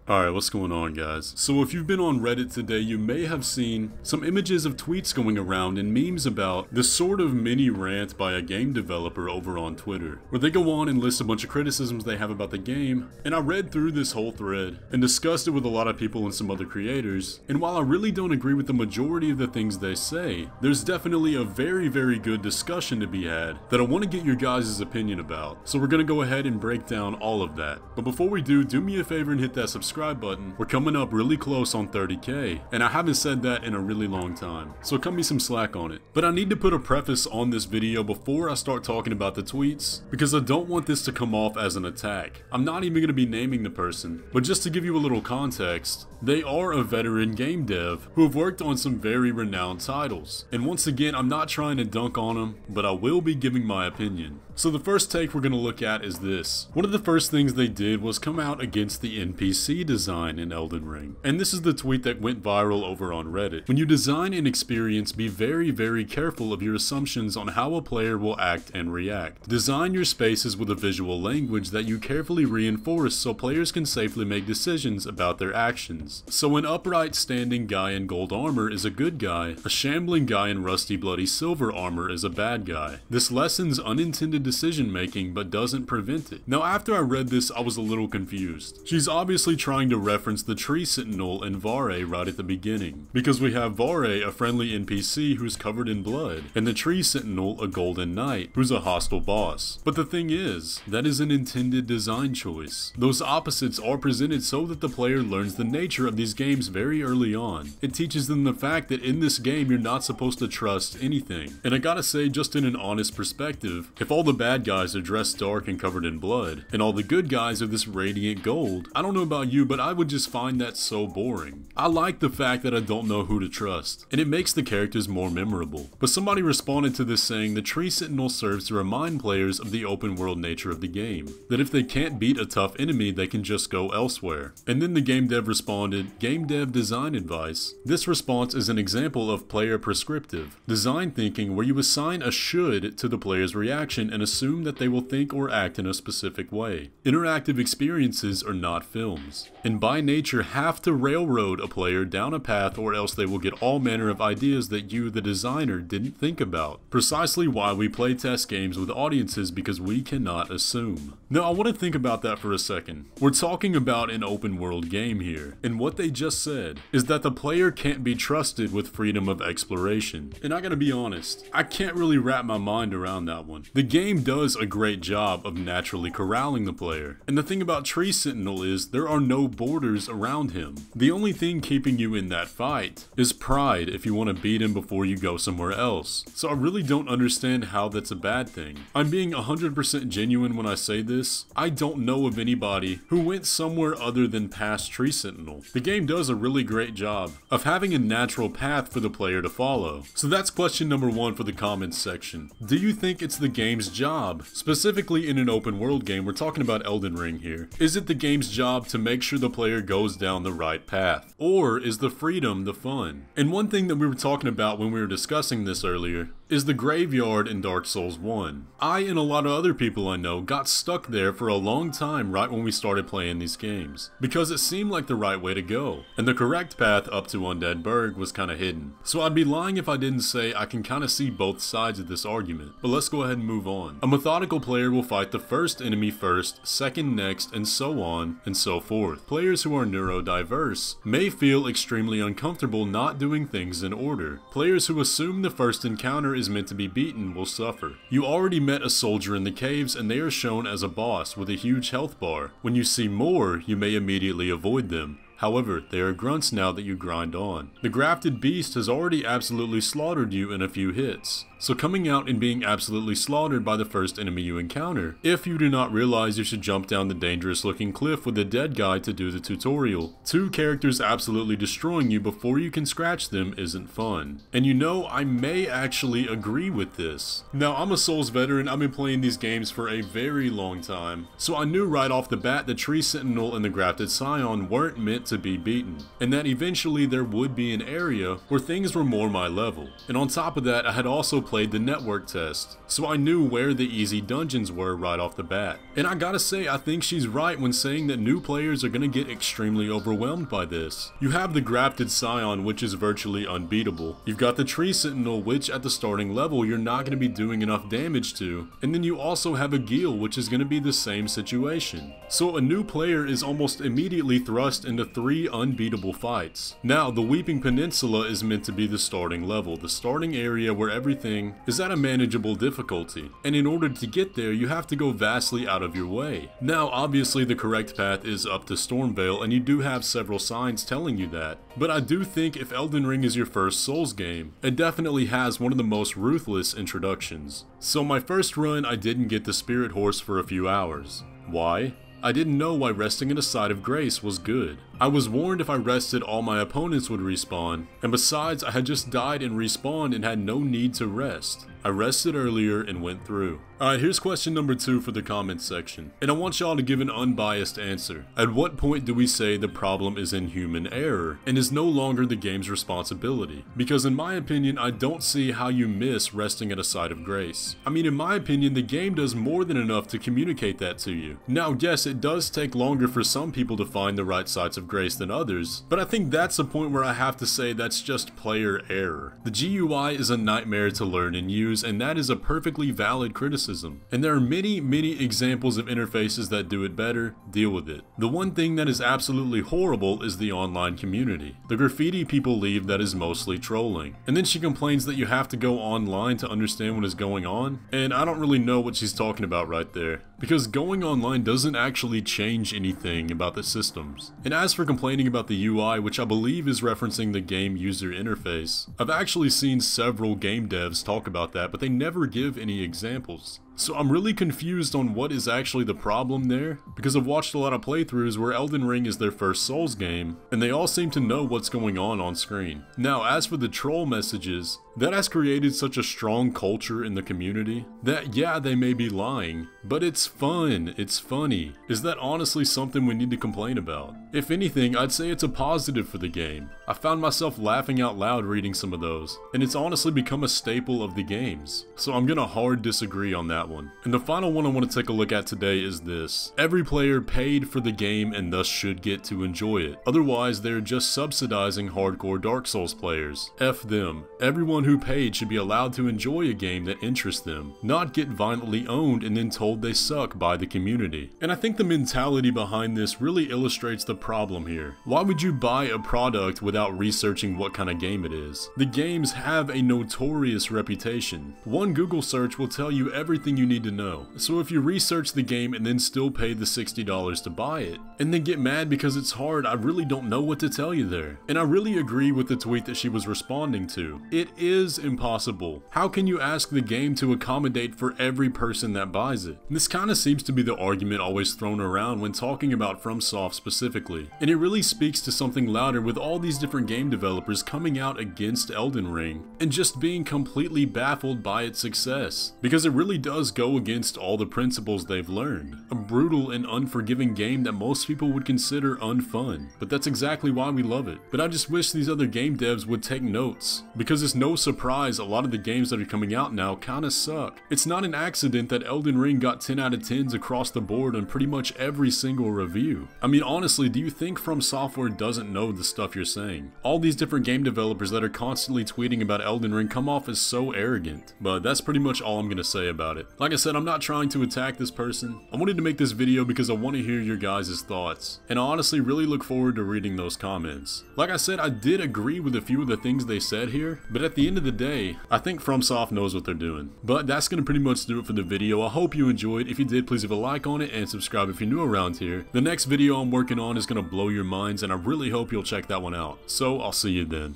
Alright, what's going on, guys? So if you've been on Reddit today, you may have seen some images of tweets going around and memes about this sort of mini rant by a game developer over on Twitter, where they go on and list a bunch of criticisms they have about the game, and I read through this whole thread and discussed it with a lot of people and some other creators, and while I really don't agree with the majority of the things they say, there's definitely a very good discussion to be had that I want to get your guys' opinion about. So we're gonna go ahead and break down all of that. But before we do me a favor and hit that subscribe button. We're coming up really close on 30k, and I haven't said that in a really long time, so cut me some slack on it. But I need to put a preface on this video before I start talking about the tweets, because I don't want this to come off as an attack. I'm not even going to be naming the person, but just to give you a little context, they are a veteran game dev who have worked on some very renowned titles. And once again, I'm not trying to dunk on them, but I will be giving my opinion. So the first take we're going to look at is this. One of the first things they did was come out against the NPC design in Elden Ring. And this is the tweet that went viral over on Reddit. When you design an experience, be very careful of your assumptions on how a player will act and react. Design your spaces with a visual language that you carefully reinforce so players can safely make decisions about their actions. So an upright standing guy in gold armor is a good guy, a shambling guy in rusty bloody silver armor is a bad guy. This lessens unintended decision making but doesn't prevent it. Now after I read this, I was a little confused. She's obviously trying to reference the Tree Sentinel and Vare right at the beginning, because we have Vare, a friendly NPC who's covered in blood, and the Tree Sentinel, a golden knight, who's a hostile boss. But the thing is, that is an intended design choice. Those opposites are presented so that the player learns the nature of these games very early on. It teaches them the fact that in this game you're not supposed to trust anything. And I gotta say, just in an honest perspective, if all the bad guys are dressed dark and covered in blood, and all the good guys are this radiant gold, I don't know about you, but I would just find that so boring. I like the fact that I don't know who to trust, and it makes the characters more memorable. But somebody responded to this saying the Tree Sentinel serves to remind players of the open world nature of the game, that if they can't beat a tough enemy, they can just go elsewhere. And then the game dev responded, game dev design advice. This response is an example of player prescriptive design thinking, where you assign a should to the player's reaction and assume that they will think or act in a specific way. Interactive experiences are not films, and by nature have to railroad a player down a path, or else they will get all manner of ideas that you, the designer, didn't think about. Precisely why we playtest games with audiences, because we cannot assume. Now I want to think about that for a second. We're talking about an open world game here, and what they just said is that the player can't be trusted with freedom of exploration. And I gotta be honest, I can't really wrap my mind around that one. The game does a great job of naturally corralling the player, and the thing about Tree Sentinel is there are no borders around him. The only thing keeping you in that fight is pride if you want to beat him before you go somewhere else. So I really don't understand how that's a bad thing. I'm being 100% genuine when I say this. I don't know of anybody who went somewhere other than past Tree Sentinel. The game does a really great job of having a natural path for the player to follow. So that's question number 1 for the comments section. Do you think it's the game's job, specifically in an open world game, we're talking about Elden Ring here, is it the game's job to make sure the player goes down the right path? Or is the freedom the fun? And one thing that we were talking about when we were discussing this earlier is the graveyard in Dark Souls 1. I and a lot of other people I know got stuck there for a long time right when we started playing these games, because it seemed like the right way to go, and the correct path up to Undead Burg was kinda hidden. So I'd be lying if I didn't say I can kinda see both sides of this argument, but let's go ahead and move on. A methodical player will fight the first enemy first, second next, and so on and so forth. Players who are neurodiverse may feel extremely uncomfortable not doing things in order. Players who assume the first encounter is meant to be beaten will suffer. You already met a soldier in the caves and they are shown as a boss with a huge health bar. When you see more, you may immediately avoid them. However, they are grunts now that you grind on. The grafted beast has already absolutely slaughtered you in a few hits. So coming out and being absolutely slaughtered by the first enemy you encounter, if you do not realize you should jump down the dangerous looking cliff with a dead guy to do the tutorial. 2 characters absolutely destroying you before you can scratch them isn't fun. And you know, I may actually agree with this. Now I'm a Souls veteran, I've been playing these games for a very long time, so I knew right off the bat the Tree Sentinel and the Grafted Scion weren't meant to be beaten, and that eventually there would be an area where things were more my level. And on top of that, I had also played the network test, so I knew where the easy dungeons were right off the bat. And I gotta say, I think she's right when saying that new players are gonna get extremely overwhelmed by this. You have the Grafted Scion, which is virtually unbeatable. You've got the Tree Sentinel, which at the starting level you're not gonna be doing enough damage to. And then you also have a Gil, which is gonna be the same situation. So a new player is almost immediately thrust into 3 unbeatable fights. Now, the Weeping Peninsula is meant to be the starting level, the starting area where everything is at a manageable difficulty. And in order to get there, you have to go vastly out of your way. Now, obviously the correct path is up to Stormveil, and you do have several signs telling you that. But I do think if Elden Ring is your first Souls game, it definitely has one of the most ruthless introductions. So my first run, I didn't get the Spirit Horse for a few hours. Why? I didn't know why resting at a site of grace was good. I was warned if I rested all my opponents would respawn, and besides I had just died and respawned and had no need to rest. I rested earlier and went through. Alright, here's question number 2 for the comments section, and I want y'all to give an unbiased answer. At what point do we say the problem is in human error, and is no longer the game's responsibility? Because in my opinion, I don't see how you miss resting at a site of grace. I mean, in my opinion, the game does more than enough to communicate that to you. Now, yes, it does take longer for some people to find the right sites of grace than others, but I think that's the point where I have to say that's just player error. The GUI is a nightmare to learn and use, and that is a perfectly valid criticism. And there are many examples of interfaces that do it better. Deal with it. The one thing that is absolutely horrible is the online community. The graffiti people leave that is mostly trolling. And then she complains that you have to go online to understand what is going on, and I don't really know what she's talking about right there. Because going online doesn't actually change anything about the systems. And as for complaining about the UI, which I believe is referencing the game user interface, I've actually seen several game devs talk about that, but they never give any examples. So I'm really confused on what is actually the problem there, because I've watched a lot of playthroughs where Elden Ring is their first Souls game, and they all seem to know what's going on screen. Now, as for the troll messages, that has created such a strong culture in the community that, yeah, they may be lying, but it's fun, it's funny. Is that honestly something we need to complain about? If anything, I'd say it's a positive for the game. I found myself laughing out loud reading some of those, and it's honestly become a staple of the games. So I'm gonna hard disagree on that one. And the final one I want to take a look at today is this. Every player paid for the game and thus should get to enjoy it. Otherwise, they're just subsidizing hardcore Dark Souls players. F them. Everyone who paid should be allowed to enjoy a game that interests them, not get violently owned and then told they suck by the community. And I think the mentality behind this really illustrates the problem here. Why would you buy a product without researching what kind of game it is? The games have a notorious reputation. One Google search will tell you everything you need to know. So if you research the game and then still pay the $60 to buy it, and then get mad because it's hard, I really don't know what to tell you there. And I really agree with the tweet that she was responding to. It is impossible. How can you ask the game to accommodate for every person that buys it? And this kind of seems to be the argument always thrown around when talking about FromSoft specifically. And it really speaks to something louder with all these different game developers coming out against Elden Ring and just being completely baffled by its success. Because it really does go against all the principles they've learned. A brutal and unforgiving game that most people would consider unfun, but that's exactly why we love it. But I just wish these other game devs would take notes, because it's no surprise a lot of the games that are coming out now kinda suck. It's not an accident that Elden Ring got 10 out of 10s across the board on pretty much every single review. I mean, honestly, do you think From Software doesn't know the stuff you're saying? All these different game developers that are constantly tweeting about Elden Ring come off as so arrogant. But that's pretty much all I'm gonna say about it. Like I said, I'm not trying to attack this person. I wanted to make this video because I want to hear your guys' thoughts, and I honestly really look forward to reading those comments. Like I said, I did agree with a few of the things they said here, but at the end of the day, I think FromSoft knows what they're doing. But that's gonna pretty much do it for the video. I hope you enjoyed. If you did, please leave a like on it and subscribe if you're new around here. The next video I'm working on is gonna blow your minds, and I really hope you'll check that one out. So I'll see you then.